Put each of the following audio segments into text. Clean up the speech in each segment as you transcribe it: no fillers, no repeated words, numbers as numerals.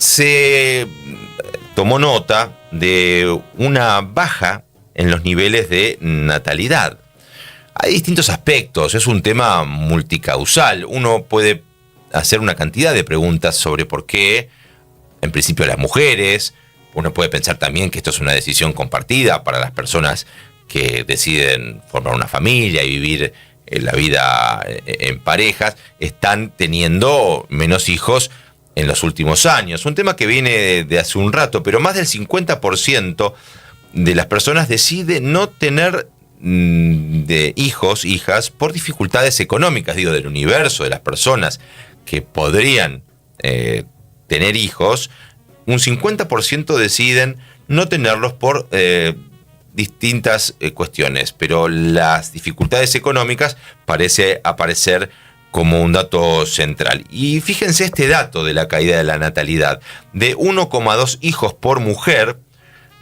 se tomó nota de una baja en los niveles de natalidad. Hay distintos aspectos, es un tema multicausal. Uno puede hacer una cantidad de preguntas sobre por qué, en principio, las mujeres. Uno puede pensar también que esto es una decisión compartida para las personas que deciden formar una familia y vivir la vida en parejas, están teniendo menos hijos en los últimos años. Un tema que viene de hace un rato, pero más del 50% de las personas decide no tener de hijos, hijas, por dificultades económicas, digo, del universo de las personas que podrían tener hijos. Un 50% deciden no tenerlos por distintas cuestiones, pero las dificultades económicas parece aparecer como un dato central. Y fíjense este dato de la caída de la natalidad. De 1,2 hijos por mujer,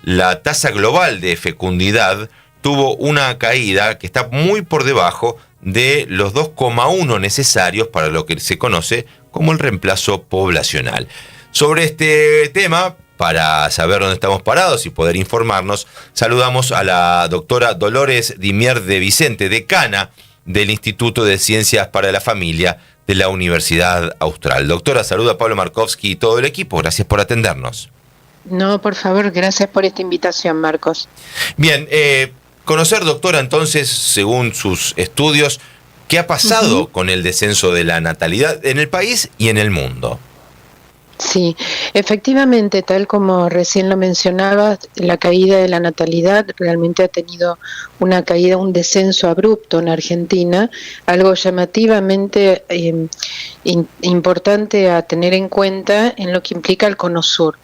la tasa global de fecundidad tuvo una caída que está muy por debajo de los 2,1 necesarios para lo que se conoce como el reemplazo poblacional. Sobre este tema, para saber dónde estamos parados y poder informarnos, saludamos a la doctora Dolores Dimier de Vicente, decana del Instituto de Ciencias para la Familia de la Universidad Austral. Doctora, saluda a Pablo Markovsky y todo el equipo. Gracias por atendernos. No, por favor, gracias por esta invitación, Marcos. Bien, conocer, doctora, entonces, según sus estudios, ¿qué ha pasado con el descenso de la natalidad en el país y en el mundo? Sí, efectivamente, tal como recién lo mencionabas, la caída de la natalidad realmente ha tenido una caída, un descenso abrupto en Argentina, algo llamativamente importante a tener en cuenta en lo que implica el Cono Sur.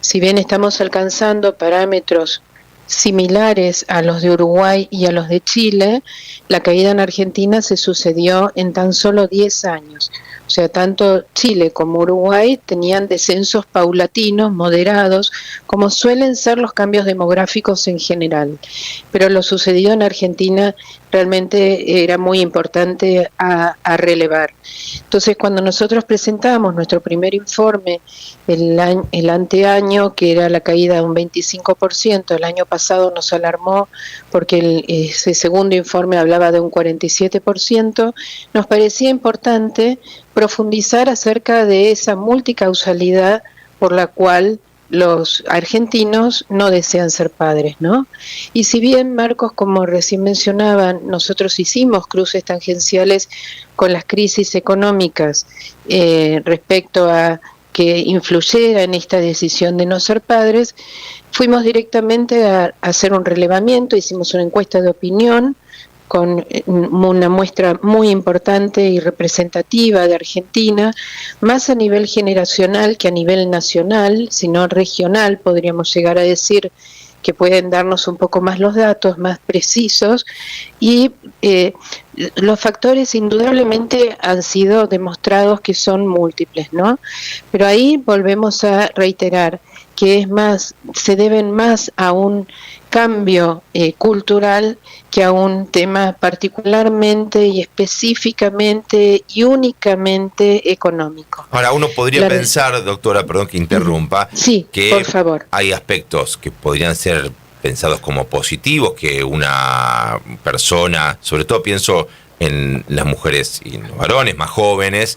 Si bien estamos alcanzando parámetros similares a los de Uruguay y a los de Chile, la caída en Argentina se sucedió en tan solo 10 años. O sea, tanto Chile como Uruguay tenían descensos paulatinos, moderados, como suelen ser los cambios demográficos en general. Pero lo sucedido en Argentina realmente era muy importante a relevar. Entonces, cuando nosotros presentamos nuestro primer informe el anteaño, que era la caída de un 25%, el año pasado nos alarmó porque ese segundo informe hablaba de un 47%, nos parecía importante profundizar acerca de esa multicausalidad por la cual los argentinos no desean ser padres, ¿no? Y si bien, Marcos, como recién mencionaban, nosotros hicimos cruces tangenciales con las crisis económicas respecto a que influyera en esta decisión de no ser padres, fuimos directamente a hacer un relevamiento, hicimos una encuesta de opinión con una muestra muy importante y representativa de Argentina, más a nivel generacional que a nivel nacional, sino regional, podríamos llegar a decir, que pueden darnos un poco más los datos, más precisos, y los factores indudablemente han sido demostrados que son múltiples, ¿no? Pero ahí volvemos a reiterar que es más, se deben más a un cambio cultural que a un tema particularmente y específicamente y únicamente económico. Ahora, uno podría pensar, doctora, perdón que interrumpa, sí, que por favor, hay aspectos que podrían ser pensados como positivos, que una persona, sobre todo pienso en las mujeres y los varones más jóvenes,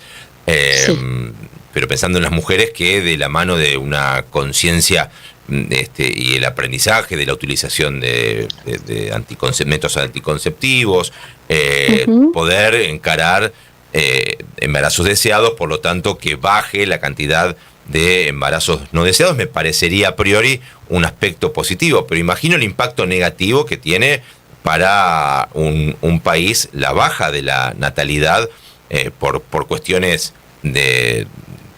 pero pensando en las mujeres, que de la mano de una conciencia y el aprendizaje de la utilización de métodos anticonceptivos, poder encarar embarazos deseados, por lo tanto que baje la cantidad de embarazos no deseados, me parecería a priori un aspecto positivo, pero imagino el impacto negativo que tiene para un país la baja de la natalidad por cuestiones de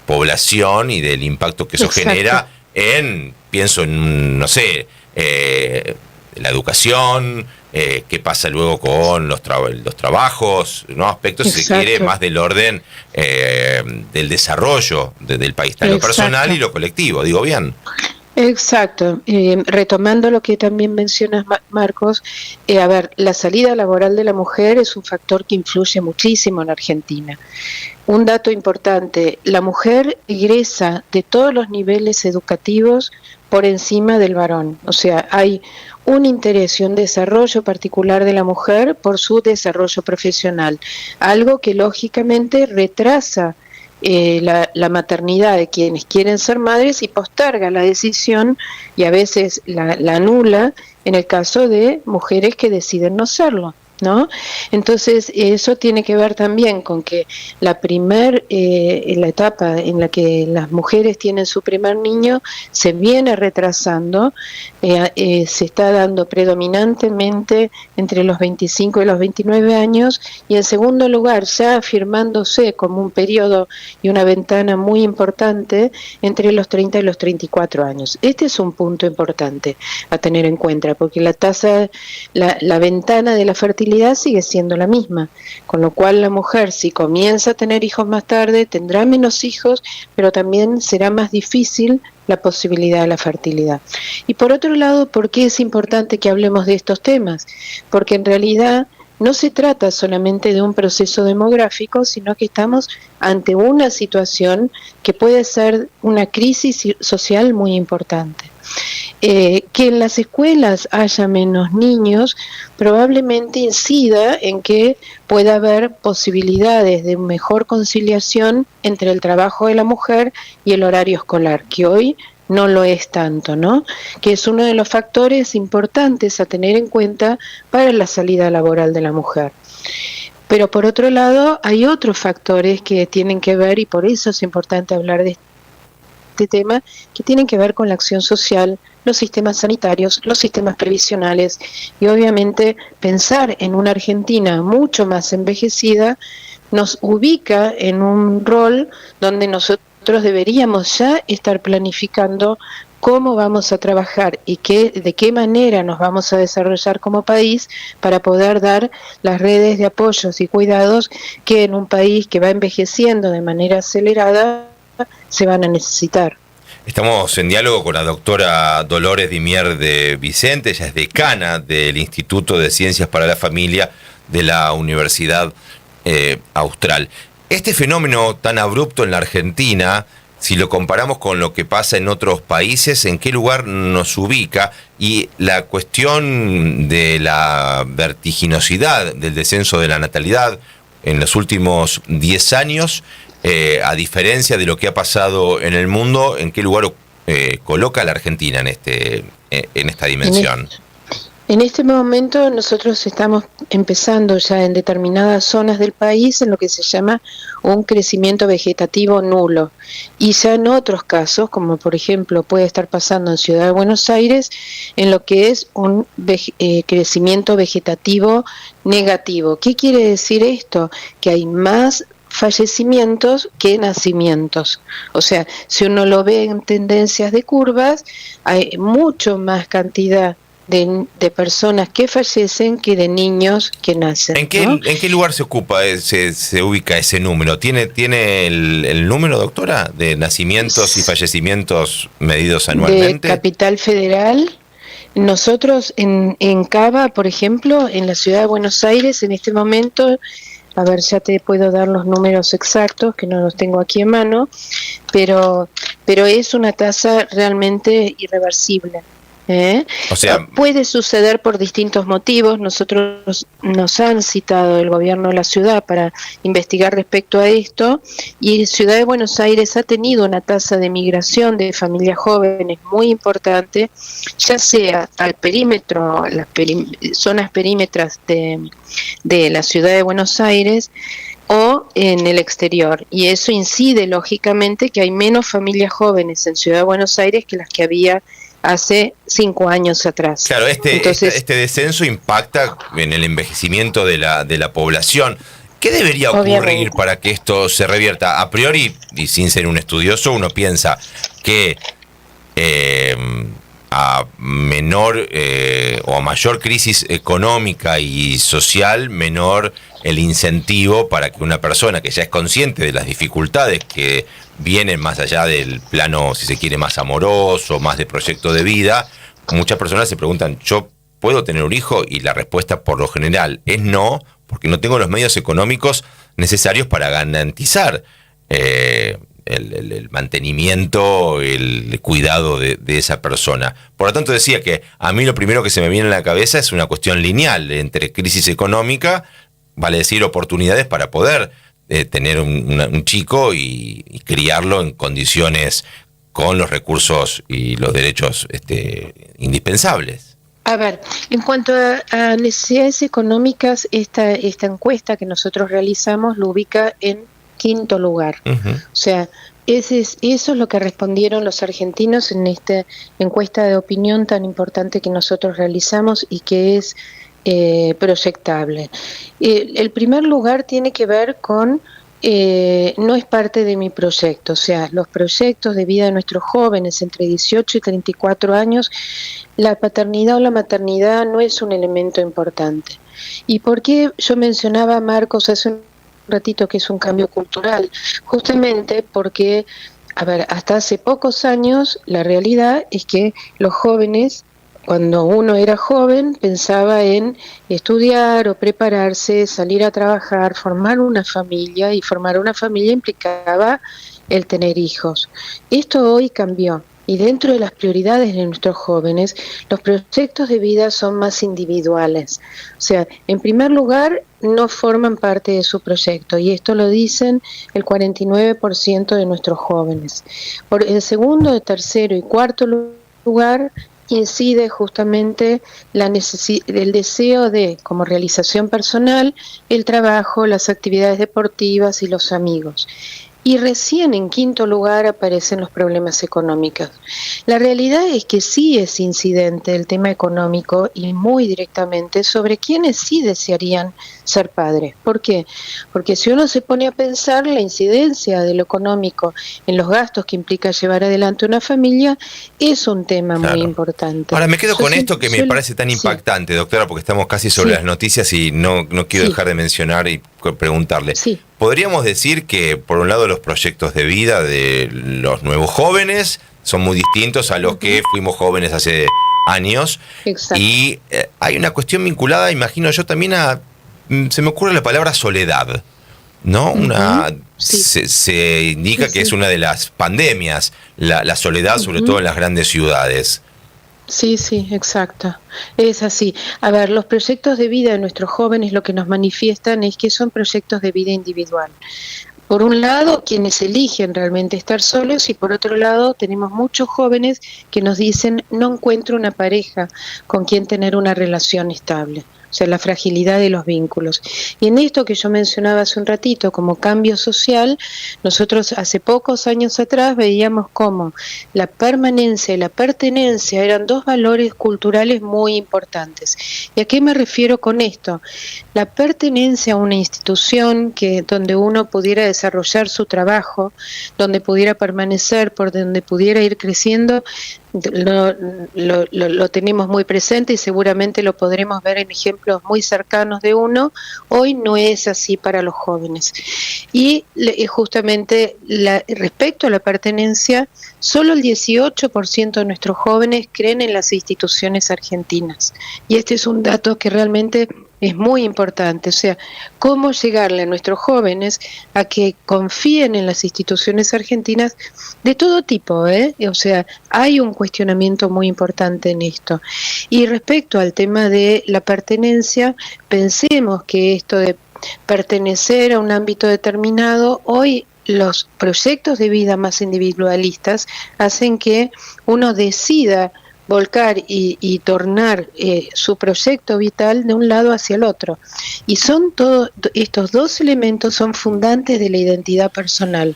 población y del impacto que eso genera pienso en, no sé, la educación, qué pasa luego con los trabajos, ¿no? Aspectos, si se quiere, más del orden del desarrollo del país, tanto lo personal y lo colectivo, digo bien. Exacto. Retomando lo que también mencionas, Marcos, a ver, la salida laboral de la mujer es un factor que influye muchísimo en Argentina. Un dato importante, la mujer egresa de todos los niveles educativos por encima del varón. O sea, hay un interés y un desarrollo particular de la mujer por su desarrollo profesional, algo que lógicamente retrasa la maternidad de quienes quieren ser madres y posterga la decisión y a veces la anula en el caso de mujeres que deciden no serlo, ¿no? Entonces eso tiene que ver también con que la etapa en la que las mujeres tienen su primer niño se viene retrasando, se está dando predominantemente entre los 25 y los 29 años, y en segundo lugar ya afirmándose como un periodo y una ventana muy importante entre los 30 y los 34 años. Este es un punto importante a tener en cuenta, porque la ventana de la fertilidad sigue siendo la misma, con lo cual la mujer, si comienza a tener hijos más tarde, tendrá menos hijos, pero también será más difícil la posibilidad de la fertilidad. Y por otro lado, ¿por qué es importante que hablemos de estos temas? Porque en realidad no se trata solamente de un proceso demográfico, sino que estamos ante una situación que puede ser una crisis social muy importante. Que en las escuelas haya menos niños probablemente incida en que pueda haber posibilidades de mejor conciliación entre el trabajo de la mujer y el horario escolar, que hoy no lo es tanto, ¿no? Que es uno de los factores importantes a tener en cuenta para la salida laboral de la mujer. Pero por otro lado, hay otros factores que tienen que ver, y por eso es importante hablar de este tema, que tienen que ver con la acción social, los sistemas sanitarios, los sistemas previsionales, y obviamente pensar en una Argentina mucho más envejecida nos ubica en un rol donde nosotros deberíamos ya estar planificando cómo vamos a trabajar y de qué manera nos vamos a desarrollar como país para poder dar las redes de apoyos y cuidados que en un país que va envejeciendo de manera acelerada se van a necesitar. Estamos en diálogo con la doctora Dolores Dimier de Vicente, ella es decana del Instituto de Ciencias para la Familia de la Universidad Austral. Este fenómeno tan abrupto en la Argentina, si lo comparamos con lo que pasa en otros países, ¿en qué lugar nos ubica? Y la cuestión de la vertiginosidad del descenso de la natalidad en los últimos 10 años, a diferencia de lo que ha pasado en el mundo, ¿en qué lugar coloca a la Argentina en esta dimensión? En este momento nosotros estamos empezando ya en determinadas zonas del país en lo que se llama un crecimiento vegetativo nulo, y ya en otros casos, como por ejemplo puede estar pasando en Ciudad de Buenos Aires, en lo que es un crecimiento vegetativo negativo. ¿Qué quiere decir esto? Que hay más fallecimientos que nacimientos. O sea, si uno lo ve en tendencias de curvas, hay mucho más cantidad de personas que fallecen que de niños que nacen. ¿En qué lugar se ubica ese número? ¿Tiene el número, doctora, de nacimientos y fallecimientos medidos anualmente? De Capital Federal. Nosotros en Cava, por ejemplo, en la ciudad de Buenos Aires, en este momento, a ver, ya te puedo dar los números exactos, que no los tengo aquí en mano, pero es una tasa realmente irreversible. O sea, puede suceder por distintos motivos. Nosotros nos han citado el gobierno de la ciudad para investigar respecto a esto, y Ciudad de Buenos Aires ha tenido una tasa de migración de familias jóvenes muy importante, ya sea al perímetro, las zonas perímetras de la Ciudad de Buenos Aires o en el exterior, y eso incide lógicamente que hay menos familias jóvenes en Ciudad de Buenos Aires que las que había hace 5 años atrás. Claro, este descenso impacta en el envejecimiento de la población. ¿Qué debería ocurrir obviamente para que esto se revierta? A priori, y sin ser un estudioso, uno piensa que a menor o a mayor crisis económica y social, menor el incentivo para que una persona que ya es consciente de las dificultades que vienen más allá del plano, si se quiere, más amoroso, más de proyecto de vida. Muchas personas se preguntan, ¿yo puedo tener un hijo? Y la respuesta por lo general es no, porque no tengo los medios económicos necesarios para garantizar el mantenimiento, el cuidado de esa persona. Por lo tanto decía que a mí lo primero que se me viene a la cabeza es una cuestión lineal entre crisis económica, vale decir oportunidades para poder tener un chico y criarlo en condiciones con los recursos y los derechos indispensables. A ver, en cuanto a necesidades económicas, esta encuesta que nosotros realizamos lo ubica en quinto lugar. Uh-huh. O sea, eso es lo que respondieron los argentinos en esta encuesta de opinión tan importante que nosotros realizamos y que es proyectable. El primer lugar tiene que ver con no es parte de mi proyecto, o sea, los proyectos de vida de nuestros jóvenes entre 18 y 34 años, la paternidad o la maternidad no es un elemento importante. ¿Y por qué yo mencionaba, Marcos, hace un ratito que es un cambio cultural? Justamente porque, a ver, hasta hace pocos años la realidad es que los jóvenes, cuando uno era joven, pensaba en estudiar o prepararse, salir a trabajar, formar una familia, y formar una familia implicaba el tener hijos. Esto hoy cambió, y dentro de las prioridades de nuestros jóvenes, los proyectos de vida son más individuales. O sea, en primer lugar, no forman parte de su proyecto, y esto lo dicen el 49% de nuestros jóvenes. En segundo, tercero y cuarto lugar, incide justamente el deseo de, como realización personal, el trabajo, las actividades deportivas y los amigos. Y recién en quinto lugar aparecen los problemas económicos. La realidad es que sí es incidente el tema económico y muy directamente sobre quienes sí desearían ser padres. ¿Por qué? Porque si uno se pone a pensar la incidencia de lo económico en los gastos que implica llevar adelante una familia es un tema muy importante. Ahora me quedo con esto que me parece tan impactante, doctora, porque estamos casi sobre las noticias y no quiero dejar de mencionar y preguntarle. Sí. Podríamos decir que, por un lado, los proyectos de vida de los nuevos jóvenes son muy distintos a los que fuimos jóvenes hace años. Exacto. Y hay una cuestión vinculada, imagino yo, también se me ocurre la palabra soledad, ¿no? Se indica que es una de las pandemias, la soledad, sobre todo en las grandes ciudades. Sí, exacto. Es así. A ver, los proyectos de vida de nuestros jóvenes lo que nos manifiestan es que son proyectos de vida individual. Por un lado, quienes eligen realmente estar solos, y por otro lado, tenemos muchos jóvenes que nos dicen no encuentro una pareja con quien tener una relación estable. O sea, la fragilidad de los vínculos. Y en esto que yo mencionaba hace un ratito, como cambio social, nosotros hace pocos años atrás veíamos cómo la permanencia y la pertenencia eran dos valores culturales muy importantes. ¿Y a qué me refiero con esto? La pertenencia a una institución donde uno pudiera desarrollar su trabajo, donde pudiera permanecer, por donde pudiera ir creciendo, lo tenemos muy presente y seguramente lo podremos ver en ejemplos muy cercanos de uno. Hoy no es así para los jóvenes. Y justamente respecto a la pertenencia, solo el 18% de nuestros jóvenes creen en las instituciones argentinas. Y este es un dato que realmente es muy importante. O sea, cómo llegarle a nuestros jóvenes a que confíen en las instituciones argentinas de todo tipo, O sea, hay un cuestionamiento muy importante en esto. Y respecto al tema de la pertenencia, pensemos que esto de pertenecer a un ámbito determinado, hoy los proyectos de vida más individualistas hacen que uno decida volcar y tornar su proyecto vital de un lado hacia el otro. Y son estos dos elementos son fundantes de la identidad personal,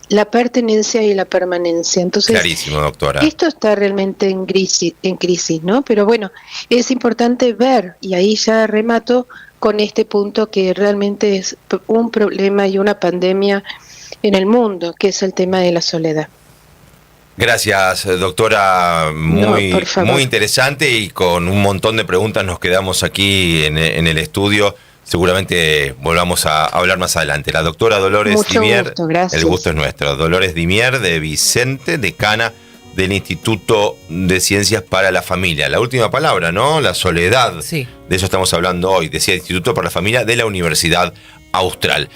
la pertenencia y la permanencia. Entonces, clarísimo, doctora. Esto está realmente en crisis, ¿no? Pero bueno, es importante ver, y ahí ya remato con este punto que realmente es un problema y una pandemia en el mundo, que es el tema de la soledad. Gracias, doctora, muy interesante, y con un montón de preguntas nos quedamos aquí en el estudio. Seguramente volvamos a hablar más adelante. La doctora Dolores Mucho Dimier, gusto, gracias. el gusto es nuestro. Dolores Dimier de Vicente, decana del Instituto de Ciencias para la Familia. La última palabra, ¿no? La soledad. Sí. De eso estamos hablando hoy. Decía Instituto para la Familia de la Universidad Austral.